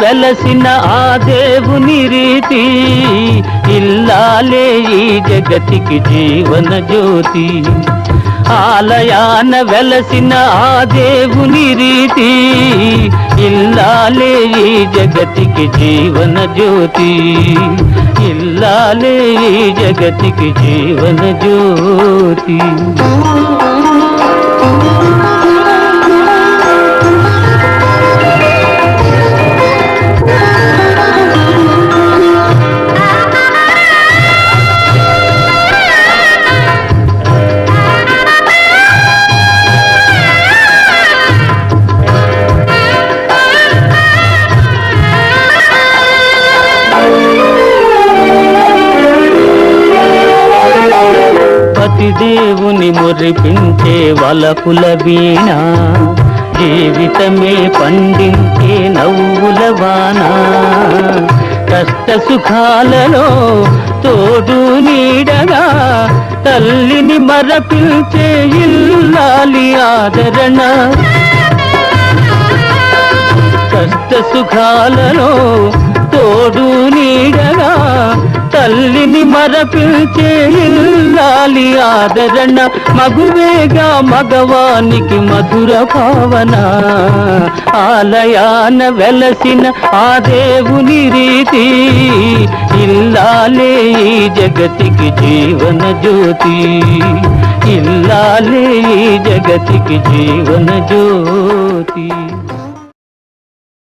వెలసిన ఆ దేవుని రీతి, ఇల్లాలే ఈ జగతికి జీవన జ్యోతి. ఆలయాన వెలసిన ఆ దేవుని రీతి, ఇల్లాలే ఈ జగతికి జీవన జ్యోతి. ఇల్లాలే ఈ జగతికి జీవన జ్యోతి. దేవుని మురిపించే వలపుల వీణ, జీవితమే పండించే నవ్వుల వాన. కష్ట సుఖాలలో తోడు నీడగా తల్లిని మరపించే ఇల్లాలి ఆదరణ. కష్ట సుఖాలలో తోడు నీడగా తల్లిని మరపించే ఇల్లాలి ఆదరణ. మగువేగా మగవానికి మధుర భావన, ఆలయాన వెలసిన ఆ దేవుని రీతి, ఇల్లాలే ఈ జగతికి జీవన జ్యోతి. ఇల్లాలే ఈ జగతికి జీవన జ్యోతి.